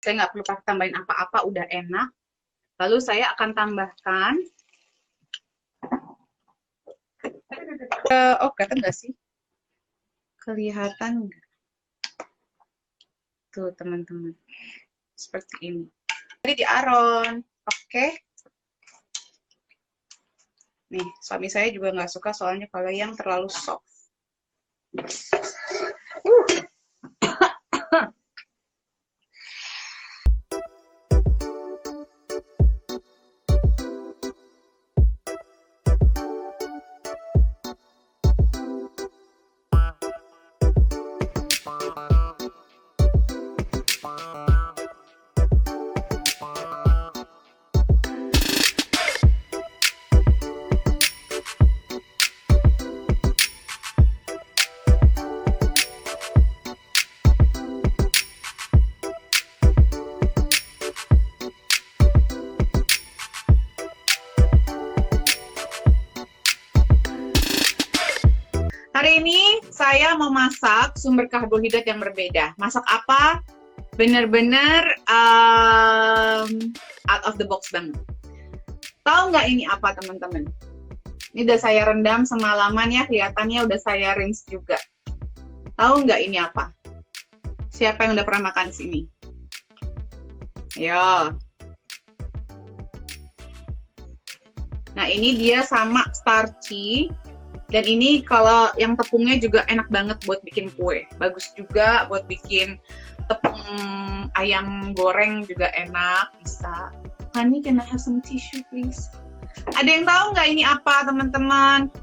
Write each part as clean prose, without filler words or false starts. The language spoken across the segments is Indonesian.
Saya nggak perlu pakai tambahin apa-apa, udah enak. Lalu saya akan tambahkan, oh kelihatan nggak sih? Kelihatan nggak? Tuh teman-teman, seperti ini. Jadi di aron, oke. Nih, suami saya juga nggak suka soalnya kalau yang terlalu soft. Hari ini saya mau masak sumber karbohidrat yang berbeda. Masak apa? Bener-bener out of the box banget. Tahu nggak ini apa teman-teman? Ini udah saya rendam semalaman ya, kelihatannya udah saya rinse juga. Tahu nggak ini apa? Siapa yang udah pernah makan di sini? Ya. Nah ini dia sama starchy. Dan ini kalau yang tepungnya juga enak banget buat bikin kue. Bagus juga buat bikin tepung ayam goreng juga enak, bisa. Honey, can I have some tissue please? Ada yang tahu nggak ini apa teman-teman?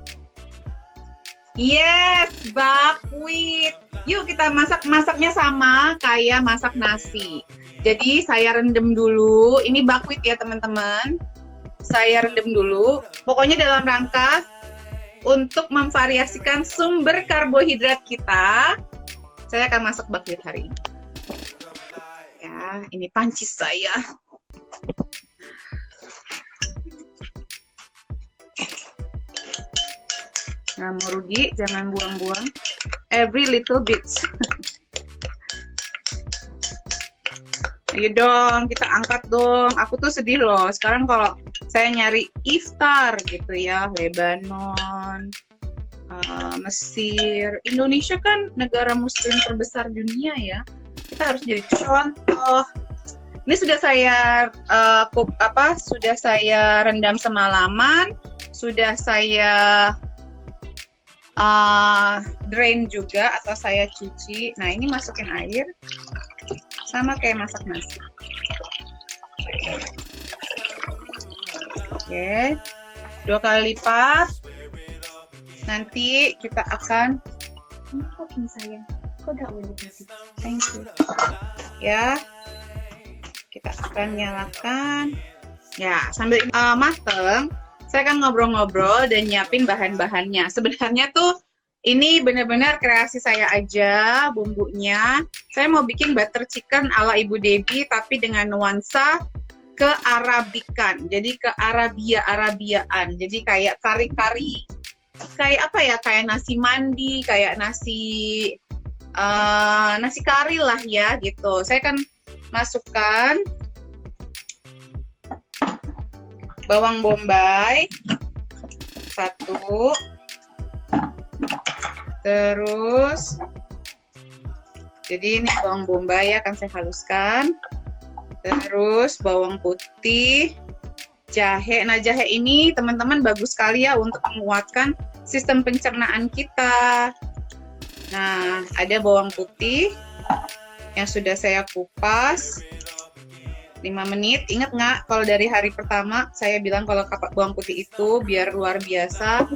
Yes, buckwheat. Yuk kita masaknya sama kayak masak nasi. Jadi saya rendam dulu. Ini buckwheat ya teman-teman. Saya rendam dulu. Pokoknya dalam rangka untuk memvariasikan sumber karbohidrat kita, saya akan masak buckwheat hari ini. Ya, ini panci saya. Nggak mau rugi, jangan buang-buang. Every little bit. Ayo dong, kita angkat dong. Aku tuh sedih loh. Sekarang kalau saya nyari iftar gitu ya, Lebanon, Mesir, Indonesia kan negara muslim terbesar dunia ya. Kita harus jadi contoh. Ini sudah saya sudah saya rendam semalaman, sudah saya drain juga atau saya cuci. Nah ini masukin air. Sama kayak masak nasi. Oke, 2 kali lipat. Nanti kita akan sayang. Kok udah kasih? Thank you. Ya, kita akan nyalakan. Ya, sambil mateng, saya akan ngobrol-ngobrol dan nyiapin bahan-bahannya. Sebenarnya tuh ini benar-benar kreasi saya aja bumbunya. Saya mau bikin butter chicken ala Ibu Debbie tapi dengan nuansa kearabikan. Jadi ke Arabiaan. Jadi kayak kari-kari. Kayak apa ya? Kayak nasi mandi, kayak nasi kari lah ya gitu. Saya akan masukkan bawang bombay 1. Terus, jadi ini bawang bombay akan saya haluskan. Terus bawang putih, jahe. Nah jahe ini teman-teman bagus sekali ya untuk menguatkan sistem pencernaan kita. Nah ada bawang putih yang sudah saya kupas 5 menit. Ingat nggak kalau dari hari pertama saya bilang kalau bawang putih itu biar luar biasa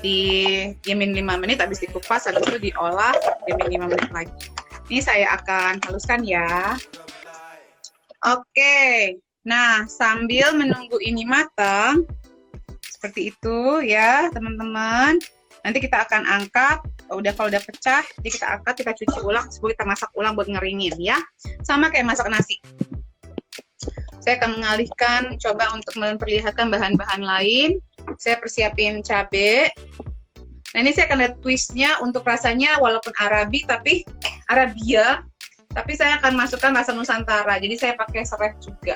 diemin 5 menit, habis dikupas, habis itu diolah, diemin 5 menit lagi. Ini saya akan haluskan ya. Oke, nah sambil menunggu ini matang, seperti itu ya teman-teman. Nanti kita akan angkat, kalau udah pecah, jadi kita angkat, kita cuci ulang, sebelum kita masak ulang buat ngeringin ya. Sama kayak masak nasi. Saya akan mengalihkan, coba untuk memperlihatkan bahan-bahan lain. Saya persiapin cabai. Nah ini saya akan lihat twistnya untuk rasanya walaupun Arabi tapi Arabia, Tapi saya akan masukkan rasa Nusantara, jadi saya pakai serai juga.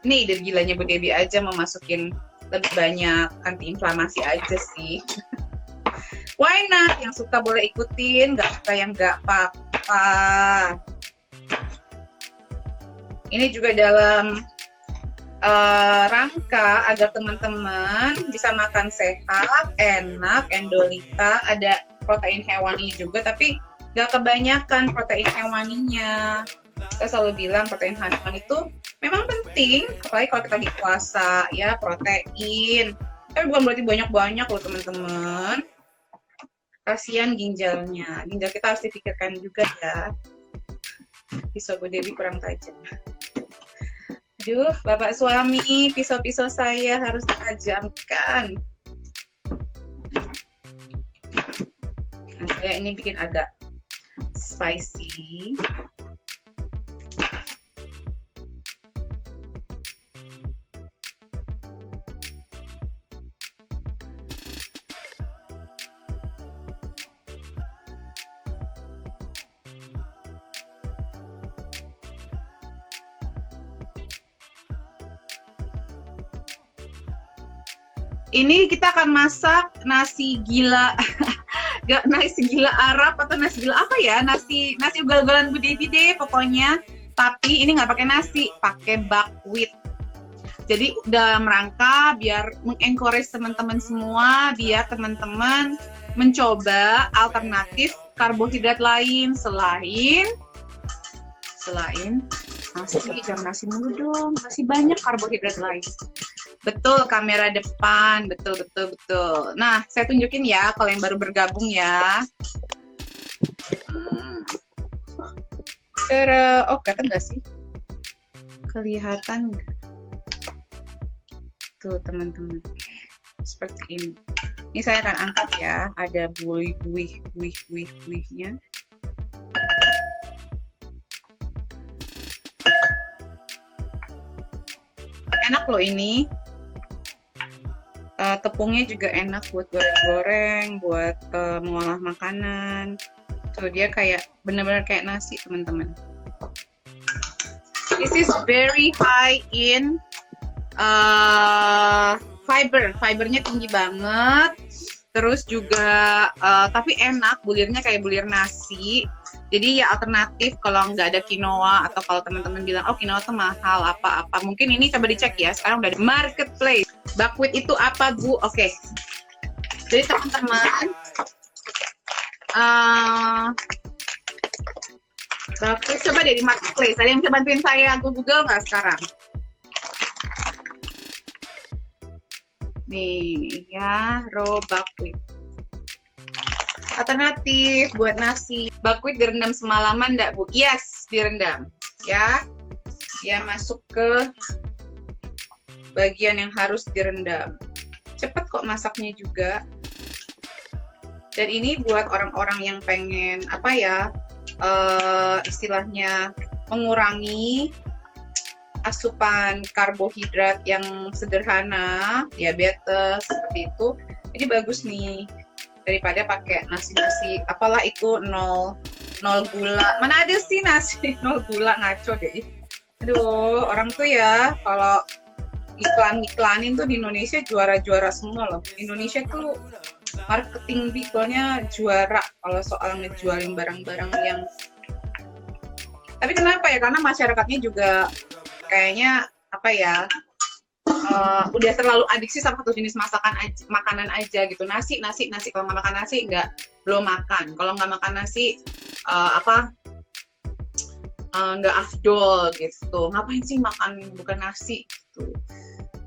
Ini ide gilanya Bu Debbie aja mau masukin lebih banyak antiinflamasi aja sih. Why not? Yang suka boleh ikutin, nggak suka yang nggak apa-apa. Ini juga dalam rangka agar teman-teman bisa makan sehat, enak, endolita, ada protein hewani juga, tapi nggak kebanyakan protein hewaninya. Kita selalu bilang protein hewani itu memang penting, apalagi kalau kita di puasa ya, protein. Tapi bukan berarti banyak-banyak loh teman-teman. Kasihan ginjalnya, ginjal kita harus dipikirkan juga ya. Pisau Bu Debbie kurang tajam. Aduh, Bapak suami, pisau-pisau saya harus ditajamkan. Nah, saya ini bikin agak spicy. Ini kita akan masak nasi gila, gak nasi gila Arab atau nasi gila apa ya? Nasi ugal-ugalan Bu Debbie deh pokoknya. Tapi ini nggak pakai nasi, pakai buckwheat. Jadi dalam rangka biar mengencourage teman-teman semua, biar teman-teman mencoba alternatif karbohidrat lain selain nasi. Jangan nasi mulu dong, masih banyak karbohidrat lain. Betul, kamera depan, betul. Nah, saya tunjukin ya kalau yang baru bergabung ya. Oh, kelihatan nggak sih? Kelihatan nggak? Tuh, teman-teman. Seperti ini. Ini saya akan angkat ya, ada buih-buihnya. Enak loh ini. Tepungnya juga enak buat goreng-goreng, buat mengolah makanan. Tuh dia kayak bener-bener kayak nasi teman-teman. This is very high in fibernya tinggi banget. Terus juga tapi enak, bulirnya kayak bulir nasi. Jadi ya alternatif kalau nggak ada quinoa atau kalau teman-teman bilang oh quinoa tuh mahal apa-apa, mungkin ini coba dicek ya, sekarang udah di marketplace. Buckwheat itu apa Bu? Oke. Jadi teman-teman buckwheat coba deh di marketplace. Ada yang bisa bantuin saya Google nggak sekarang? Nih ya, raw buckwheat. Alternatif buat nasi. Buckwheat direndam semalaman enggak Bu? Yes, direndam. Ya. Ya masuk ke bagian yang harus direndam. Cepet kok masaknya juga. Dan ini buat orang-orang yang pengen apa ya? Istilahnya mengurangi asupan karbohidrat yang sederhana, diabetes seperti itu. Jadi bagus nih. Daripada pakai nasi-nasi apalah itu nol gula. Mana ada sih nasi nol gula, ngaco deh. Aduh, orang tuh ya kalau iklanin tuh di Indonesia juara semua loh. Indonesia tuh marketing people-nya juara kalau soal ngejualin barang-barang yang. Tapi kenapa ya? Karena masyarakatnya juga kayaknya apa ya? Udah terlalu adiksi sama satu jenis makanan aja gitu. Nasi kalau nggak makan nasi belum makan. Kalau nggak makan nasi nggak afdol gitu. Ngapain sih makan bukan nasi gitu.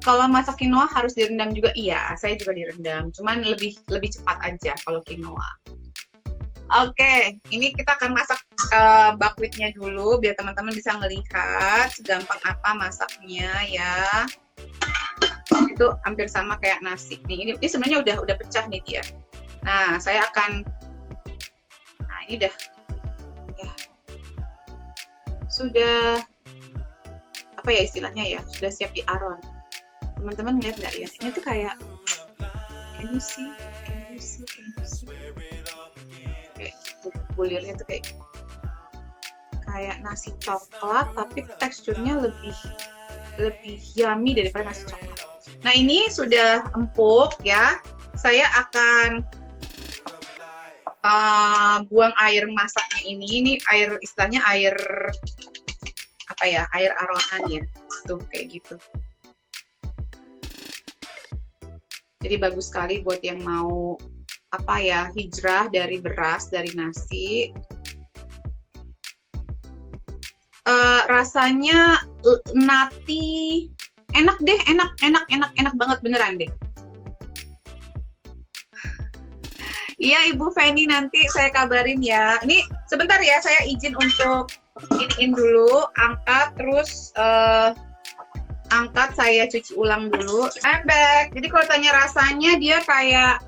Kalau masak quinoa harus direndam juga, iya, saya juga direndam. Cuman lebih cepat aja kalau quinoa. Oke, ini kita akan masak buckwheat-nya dulu biar teman-teman bisa melihat segampang apa masaknya ya. Itu hampir sama kayak nasi nih. Ini sebenarnya udah pecah nih dia. Nah, saya akan ini udah ya. Sudah apa ya istilahnya ya? Sudah siap di aron. Teman-teman lihat nggak ya? Ini tuh kayak can you see? Kayak bulirnya tuh kayak kayak nasi coklat, tapi teksturnya lebih yummy daripada nasi coklat. Nah, ini sudah empuk ya. Saya akan buang air masaknya ini. Ini air, istilahnya air apa ya? Air aronan ya. Tuh kayak gitu. Jadi bagus sekali buat yang mau apa ya, hijrah dari beras, dari nasi. Rasanya nati, enak deh, enak banget beneran deh. Iya Ibu Feni, nanti saya kabarin ya. Ini sebentar ya, saya izin untuk iniin dulu, angkat, terus angkat, saya cuci ulang dulu. I'm back. Jadi kalau tanya rasanya, dia kayak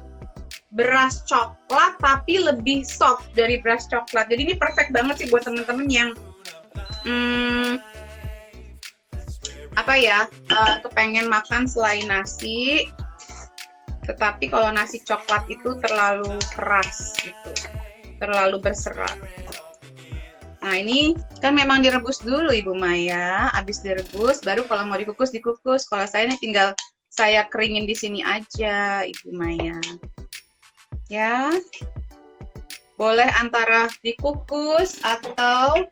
beras coklat tapi lebih soft dari beras coklat. Jadi ini perfect banget sih buat temen-temen yang apa ya, kepengen makan selain nasi, tetapi kalau nasi coklat itu terlalu keras gitu, terlalu berserat. Nah, ini kan memang direbus dulu Ibu Maya. Habis direbus baru kalau mau dikukus dikukus. Kalau saya ini tinggal saya keringin di sini aja Ibu Maya. Ya. Boleh antara dikukus atau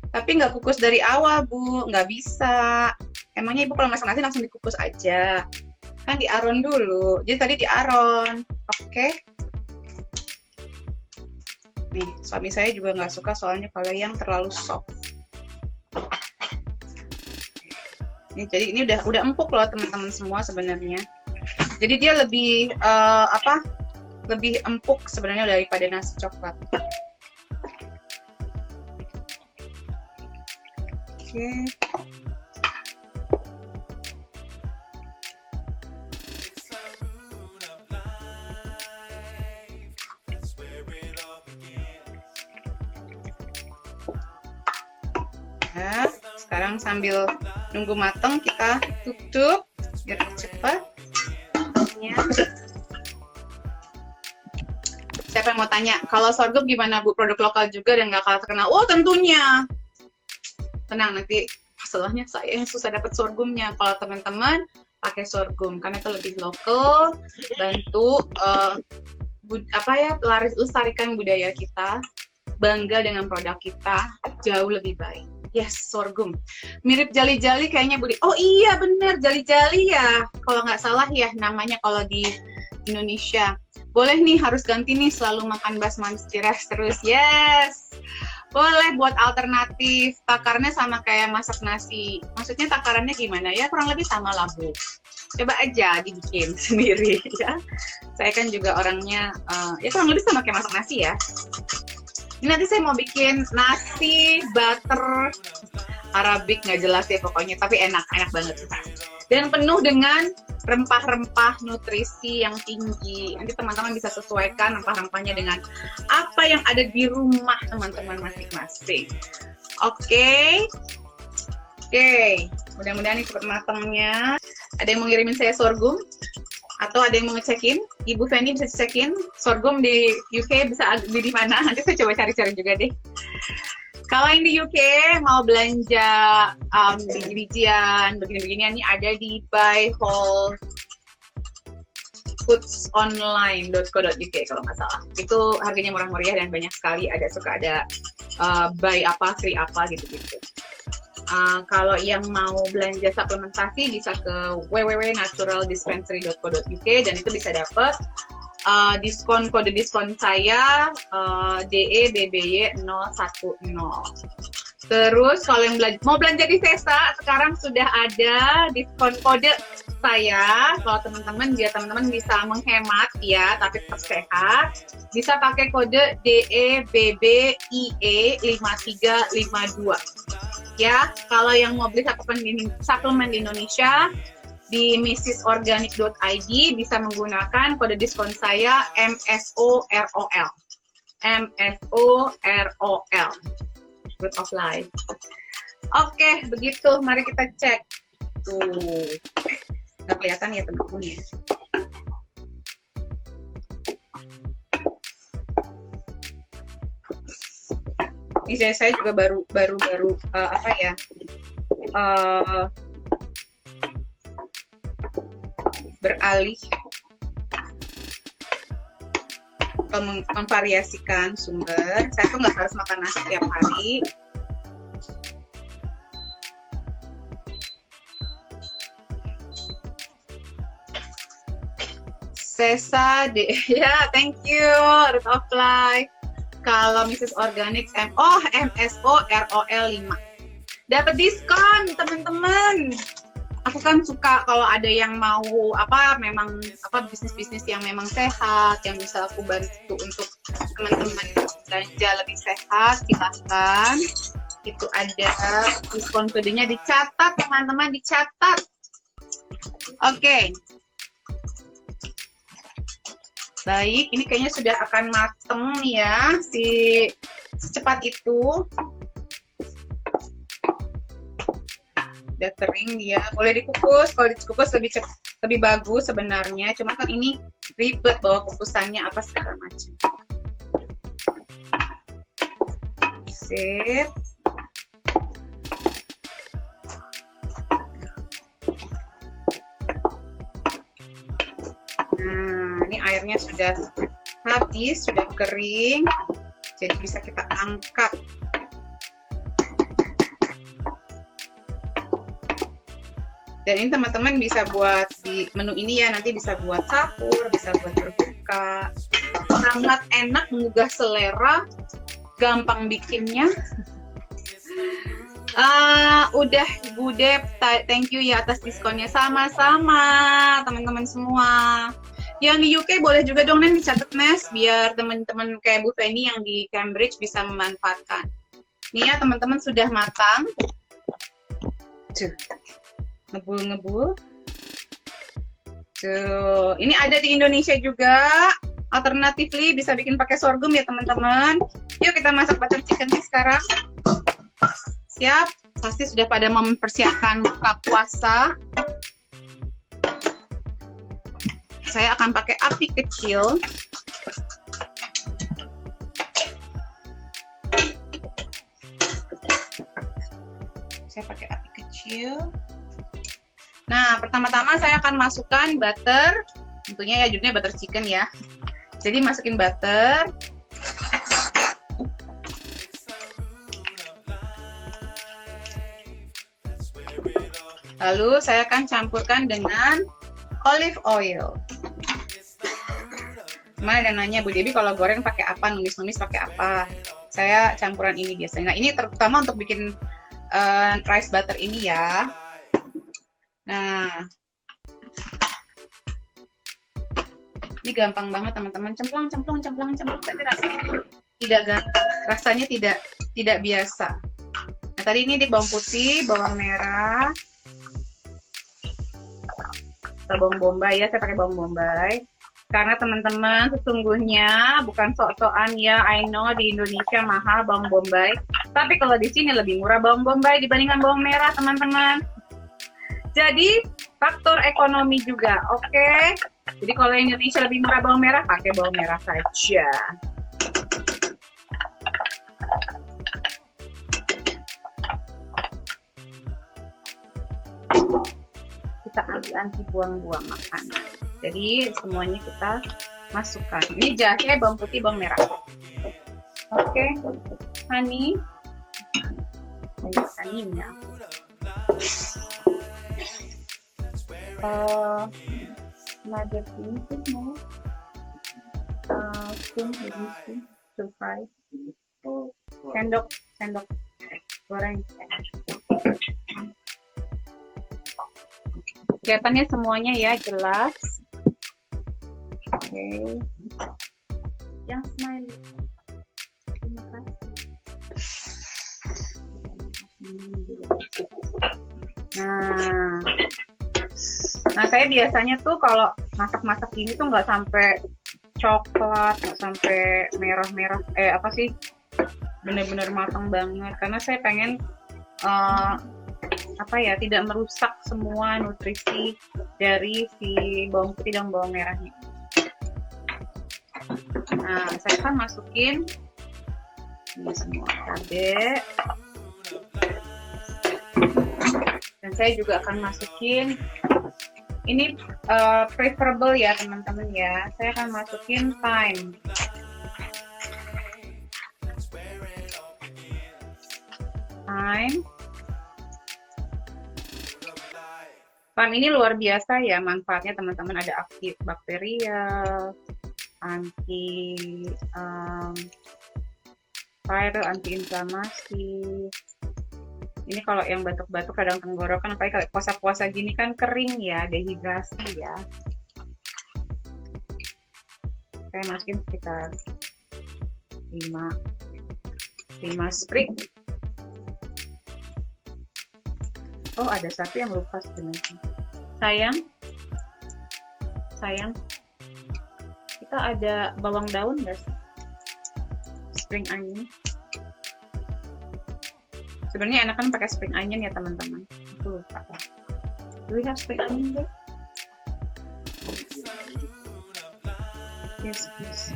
tapi nggak kukus dari awal Bu, nggak bisa. Emangnya Ibu kalau masak nasi langsung dikukus aja? Kan diaron dulu. Jadi tadi diaron, oke? Nih, suami saya juga nggak suka soalnya kalau yang terlalu soft. Nih, jadi ini udah empuk loh teman-teman semua sebenarnya. Jadi dia lebih lebih empuk sebenarnya daripada nasi coklat. Oke. Ya, sekarang sambil nunggu matang kita tutup biar cepat. Ya. Siapa yang mau tanya? Kalau sorghum gimana Bu? Produk lokal juga dan nggak kalah terkenal? Oh tentunya. Tenang, nanti masalahnya saya yang susah dapat sorghumnya. Kalau teman-teman pakai sorghum karena itu lebih lokal, bantu lestarikan budaya kita, bangga dengan produk kita, jauh lebih baik. Yes, sorghum. Mirip jali-jali kayaknya Budi. Oh iya bener, jali-jali ya. Kalau nggak salah ya namanya kalau di Indonesia. Boleh nih, harus ganti nih selalu makan basmati rice terus. Yes. Boleh buat alternatif. Takarannya sama kayak masak nasi. Maksudnya takarannya gimana ya? Kurang lebih sama lah Bu. Coba aja dibikin sendiri ya. Saya kan juga orangnya ya kurang lebih sama kayak masak nasi ya. Ini nanti saya mau bikin nasi butter Arabik, nggak jelas ya pokoknya, tapi enak banget sih. Dan penuh dengan rempah-rempah nutrisi yang tinggi. Nanti teman-teman bisa sesuaikan rempah-rempahnya dengan apa yang ada di rumah teman-teman masing-masing. Oke. Mudah-mudahan ini cepat matangnya. Ada yang mau ngirimin saya sorghum? Atau ada yang mau ngecekin? Ibu Feni bisa cekin sorghum di UK bisa di mana? Nanti saya coba cari-cari juga deh. Kalau yang di UK mau belanja biji-bijian begini-beginian, ini ada di buyfoodsonline.co.uk kalau nggak salah. Itu harganya murah meriah dan banyak sekali. Suka ada buy apa free apa gitu-gitu. Kalau yang mau belanja suplementasi bisa ke www.naturaldispensary.co.uk dan itu bisa dapat kode diskon saya DEBBY 010. Terus kalau yang mau belanja di Sesa sekarang sudah ada diskon kode saya. Kalau teman-teman bisa menghemat ya tapi tetap sehat, bisa pakai kode DEBBIE 5352. Ya, kalau yang mau beli suplemen di Indonesia di mrsorganic.id bisa menggunakan kode diskon saya MSOROL. Fruit of Life. Oke, begitu. Mari kita cek. Tuh. Nggak kelihatan ya teman-teman ya. Ini saya juga baru apa ya, beralih memvariasikan sumber. Saya tuh nggak harus makan nasi tiap hari. Sesa de ya, thank you Root of Life. Kalau Mrs. Organic MSOROL 5 dapat diskon teman-teman. Aku kan suka kalau ada yang mau memang bisnis-bisnis yang memang sehat, yang bisa aku bantu untuk teman-teman belanja lebih sehat, silahkan. Itu ada diskon kodenya, dicatat teman-teman, dicatat. Oke. Baik, ini kayaknya sudah akan mateng ya, secepat itu. Udah kering dia, boleh dikukus. Kalau dikukus lebih bagus sebenarnya, cuma kan ini ribet bawa kukusannya apa segala macam. Sip. Nah, ini airnya sudah habis, sudah kering, jadi bisa kita angkat. Dan ini teman-teman bisa buat di menu ini ya, nanti bisa buat sahur, bisa buat berbuka. Sangat enak, menggugah selera, gampang bikinnya. Udah Bude, thank you ya atas diskonnya. Sama-sama teman-teman semua. Yang di UK boleh juga dong Nen dicatat Nes, biar teman-teman kayak Bu Feni yang di Cambridge bisa memanfaatkan. Ini ya teman-teman sudah matang. Tuh, ngebul-ngebul. Tuh, ini ada di Indonesia juga. Alternatively bisa bikin pakai sorghum ya teman-teman. Yuk kita masak butter chicken sekarang. Siap, pasti sudah pada mempersiapkan buka puasa. Saya akan pakai api kecil. Saya pakai api kecil. Nah, pertama-tama saya akan masukkan butter. Tentunya ya judulnya butter chicken ya. Jadi masukin butter. Lalu saya akan campurkan dengan olive oil. Mana dan nanya Bu Debbie kalau goreng pakai apa, numis-numis pakai apa? Saya campuran ini biasanya. Nah, ini terutama untuk bikin rice butter ini ya. Nah, ini gampang banget teman-teman. Cemplung. Tapi rasanya tidak gampang. Rasanya tidak biasa. Nah, tadi ini di bawang putih, bawang merah. Bawang bombay ya, saya pakai bawang bombay karena teman-teman sesungguhnya bukan sok-sokan ya, I know di Indonesia mahal bawang bombay, tapi kalau di sini lebih murah bawang bombay dibandingkan bawang merah teman-teman. Jadi faktor ekonomi juga, oke? Jadi kalau Indonesia lebih murah bawang merah, pakai bawang merah saja. Kita anti buang-buang makanan. Jadi semuanya kita masukkan. Ini jahe, bawang putih, bawang merah. Oke, honey. Honey-nya. Another thing is more. Spoon, to fry. Sendok goreng. Kelihatannya semuanya ya jelas. Oke. Yang smiley. Terima kasih. Nah saya biasanya tuh kalau masak-masak ini tuh nggak sampai coklat, nggak sampai merah-merah. Bener-bener matang banget. Karena saya pengen tidak merusak semua nutrisi dari si bawang putih dan bawang merahnya. Nah, saya akan masukin Ini semua cabai. Dan saya juga akan masukin, ini preferable ya teman-teman ya, saya akan masukin thyme. Thyme ini luar biasa ya manfaatnya teman-teman, ada antibakterial, anti viral, anti inflamasi. Ini kalau yang batuk-batuk kadang tenggorokan, apalagi kalau puasa-puasa gini kan kering ya, dehidrasi ya. Saya masukin sekitar 5 sprig. Oh, ada satu yang lupa sebenarnya. Sayang, kita ada bawang daun guys, spring onion. Sebenarnya enakan pakai spring onion ya teman-teman. Aku lupa. Do we have spring onion there? Yes, please.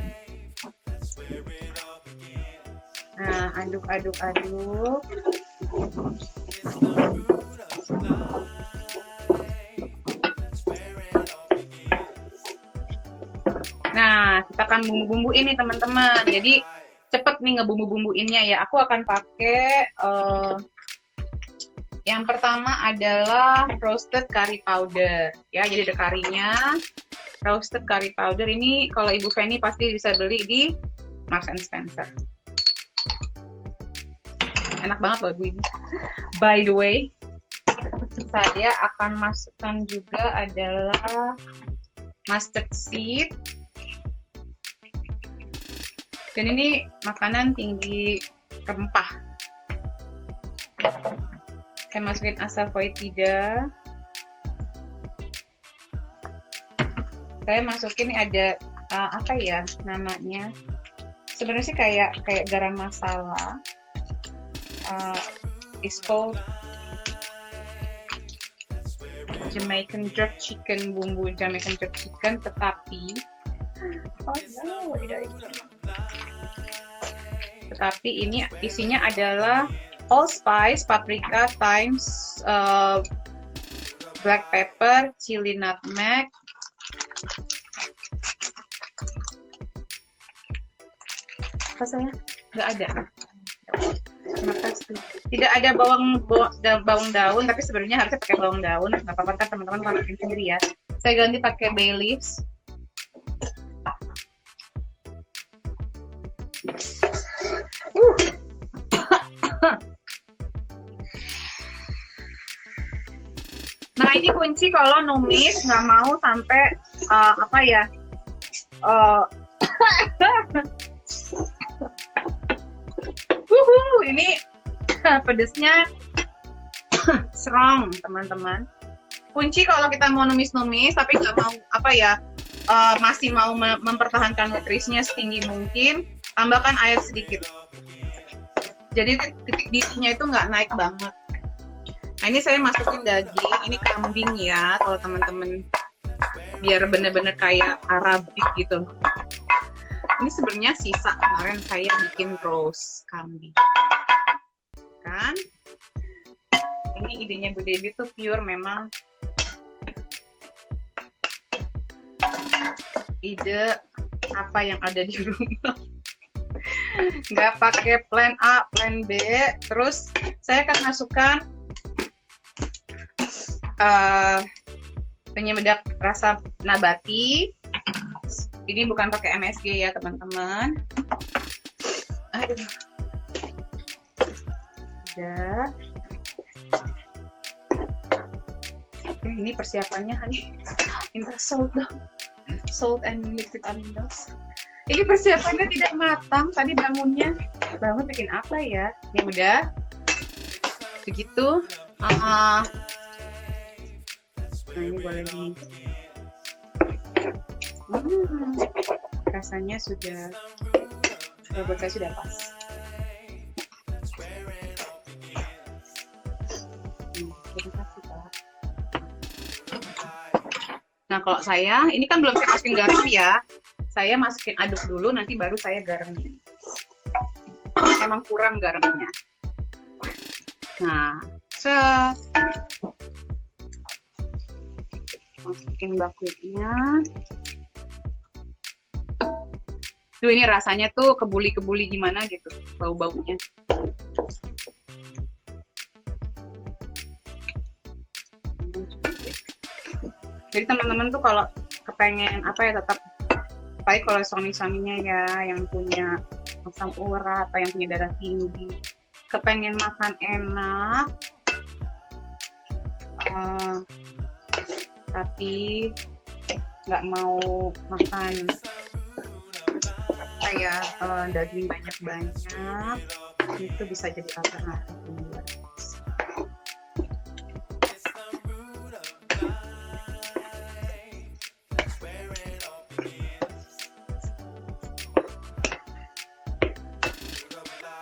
Nah, aduk. Nah, kita akan bumbu-bumbu ini teman-teman. Jadi cepet nih ngebumbu-bumbuinnya ya. Aku akan pakai yang pertama adalah roasted curry powder ya. Jadi ada karinya, roasted curry powder ini kalau Ibu Feni pasti bisa beli di Marks and Spencer. Enak banget loh Bu ini. By the way, saya akan masukkan juga adalah mustard seed. Dan ini makanan tinggi rempah. Saya masukin asafoetida. Saya masukin ada apa ya namanya? Sebenarnya sih kayak garam masala. It's called Jamaican jerk chicken, bumbu Jamaican jerk chicken, tetapi tetapi ini isinya adalah allspice, paprika, thyme, black pepper, chili nutmeg, apa saya? Nggak ada. Tidak ada bawang daun, tapi sebenarnya harusnya pakai bawang daun. Nggak apa-apa kan teman-teman, kalau bikin sendiri ya. Saya ganti pakai bay leaves. Nah ini kunci kalau numis nggak mau sampai apa ya? Ini pedesnya strong teman-teman. Kunci kalau kita mau numis-numis tapi nggak mau apa ya, masih mau mempertahankan nutrisinya setinggi mungkin, tambahkan air sedikit. Jadi titik didihnya itu nggak naik banget. Nah ini saya masukin daging, ini kambing ya kalau teman-teman, biar bener-bener kayak Arabik gitu. Ini sebenarnya sisa kemarin saya bikin roast kambing. Kan? Ini idenya Bu Debbie tuh pure memang ide apa yang ada di rumah. Nggak pakai plan A, plan B. Terus saya akan masukkan penyedap rasa nabati. Ini bukan pakai MSG ya teman-teman. Aduh. Udah. Ini persiapannya minta salt dong. Salt and liquid amino. Ini persiapannya tidak matang. Tadi bangun bikin apa ya? Ya udah. Begitu. Nah ini boleh di. Rasanya sudah buat saya sudah pas. Nah kalau saya ini kan belum saya masukin garam ya, saya masukin aduk dulu nanti baru saya garam. emang kurang garamnya. Nah, set. Masukin bakudnya. Tuh ini rasanya tuh kebuli-kebuli gimana gitu, bau-baunya. Jadi teman-teman tuh kalau kepengen apa ya, tetap baik kalau suami-suaminya ya yang punya asam urat atau yang punya darah tinggi, kepengen makan enak tapi nggak mau makan kayak daging banyak-banyak, itu bisa jadi alternatif.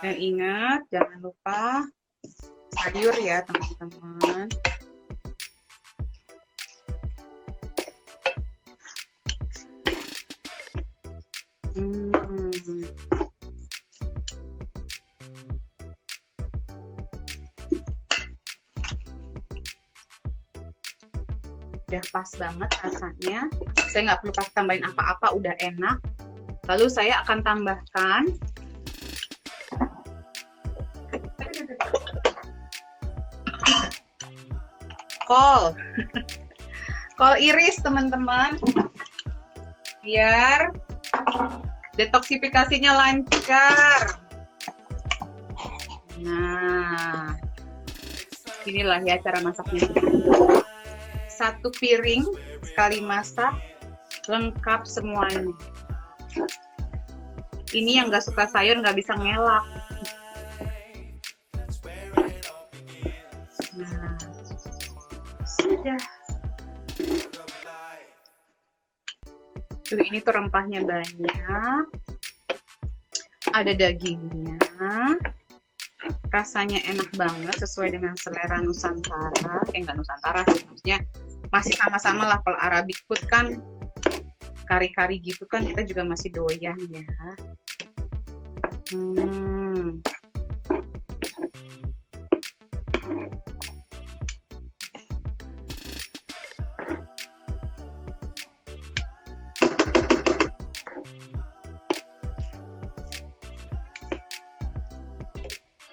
Dan ingat, jangan lupa sayur ya teman-teman. Udah pas banget rasanya. Saya nggak perlu kasih tambahin apa-apa, udah enak. Lalu saya akan tambahkan kol. Kol iris teman-teman, biar detoksifikasinya lancar. Nah, inilah ya cara masaknya. 1 piring sekali masak, lengkap semuanya. Ini yang nggak suka sayur nggak bisa ngelak. Nah, sudah. Tuh, ini tuh rempahnya banyak, ada dagingnya, rasanya enak banget sesuai dengan selera Nusantara. Nggak Nusantara sih, maksudnya masih sama-sama lah. Kalau Arabic food kan kari-kari gitu kan kita juga masih doyan ya.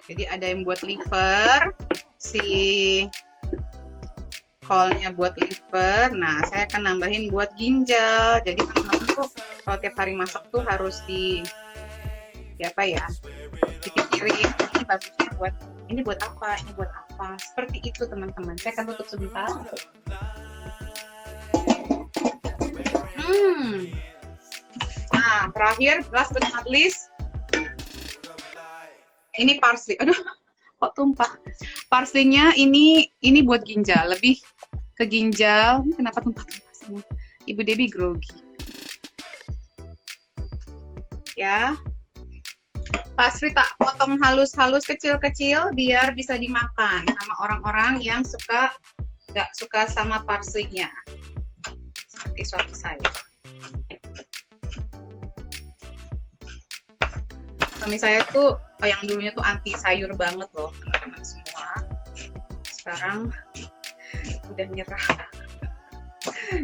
Jadi ada yang buat liver, si kolnya buat liver. Nah, saya akan nambahin buat ginjal. Jadi teman-teman tuh kalau tiap hari masak tuh harus dipikirin ini bagusnya buat ini buat apa, ini buat apa. Seperti itu teman-teman. Saya akan tutup sebentar. Nah, terakhir, last but not least, ini parsley. Aduh, kok tumpah. Parsleynya ini buat ginjal, lebih ke ginjal. Kenapa tumpah-tumpah semua? Ibu Debbie grogi. Ya. Parsley tak potong halus-halus kecil-kecil biar bisa dimakan sama orang-orang yang nggak suka sama parsleynya. Seperti suami saya. Suami saya tuh yang dulunya tuh anti sayur banget loh teman-teman semua. Sekarang udah nyerah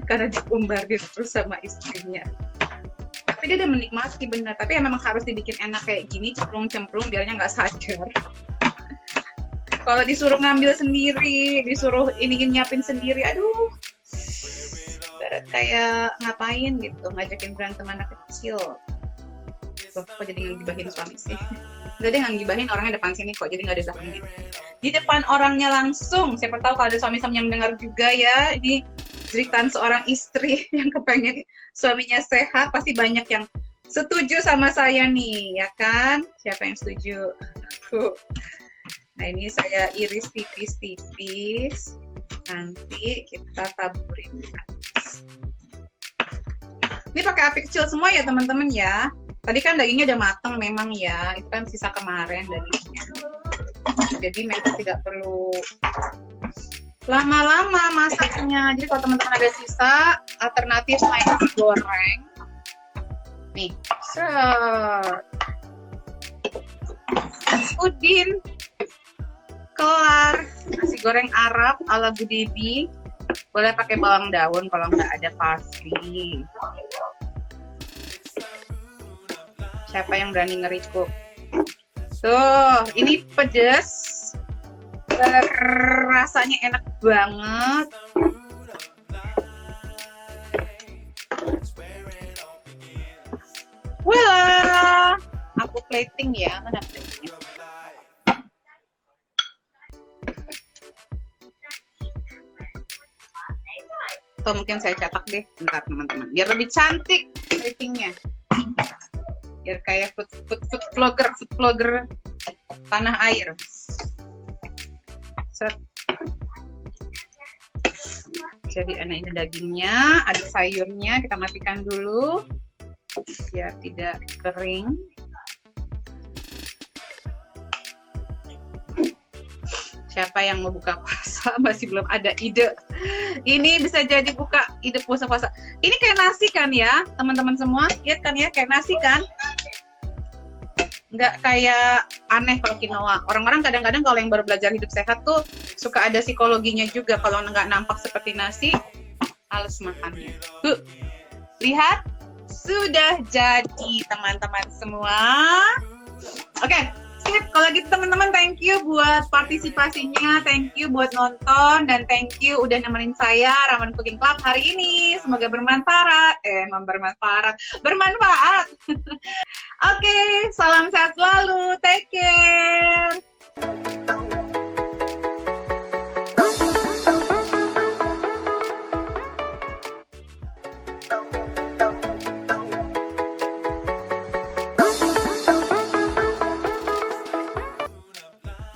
karena dibombardir terus sama istrinya. Tapi dia udah menikmati bener. Tapi ya memang harus dibikin enak kayak gini, cemplung-cemplung biarnya nggak sadar. Kalau disuruh ngambil sendiri, disuruh nyiapin sendiri, aduh, kayak ngapain gitu, ngajakin berantem anak kecil. Loh, kok jadi ngibahin suami sih? Enggak deh, ngibahin orangnya depan sini kok, jadi nggak ada belakangnya. Di depan orangnya langsung, siapa tahu kalau ada suami-suami yang mendengar juga ya, ini ceritaan seorang istri yang kepengen suaminya sehat, pasti banyak yang setuju sama saya nih, ya kan? Siapa yang setuju? Nah, ini saya iris tipis-tipis, nanti kita taburin. Ini pakai api kecil semua ya teman-teman ya. Tadi kan dagingnya udah mateng memang ya, itu kan sisa kemarin dagingnya. Jadi memang tidak perlu lama-lama masaknya. Jadi kalau teman-teman ada sisa, alternatif selain nasi goreng, nih, set. Udin. Kelar. Nasi goreng Arab ala Bu Debi. Boleh pakai bawang daun kalau nggak ada parsley. Siapa yang berani ngeriku? Tuh, ini pedes. Rasanya enak banget. Wah, aku plating ya, mana platingnya? Atau mungkin saya cetak deh, bentar teman-teman, biar lebih cantik platingnya. Biar kayak food vlogger tanah air. Set. Jadi ini dagingnya, ada sayurnya, kita matikan dulu biar tidak kering. Siapa yang mau buka puasa masih belum ada ide? Ini bisa jadi buka ide puasa-puasa. Ini kayak nasi kan ya, teman-teman semua? Lihat kan ya, kayak nasi kan? Nggak kayak aneh kalau quinoa. Orang-orang kadang-kadang kalau yang baru belajar hidup sehat tuh suka ada psikologinya juga. Kalau nggak nampak seperti nasi, males makannya. Tuh, lihat, sudah jadi teman-teman semua. Oke, sip. Kalau gitu teman-teman, thank you buat partisipasinya, thank you buat nonton, dan thank you udah nemenin saya Ramen Cooking Club hari ini. Semoga bermanfaat. Bermanfaat. Oke, salam sehat selalu. Take care.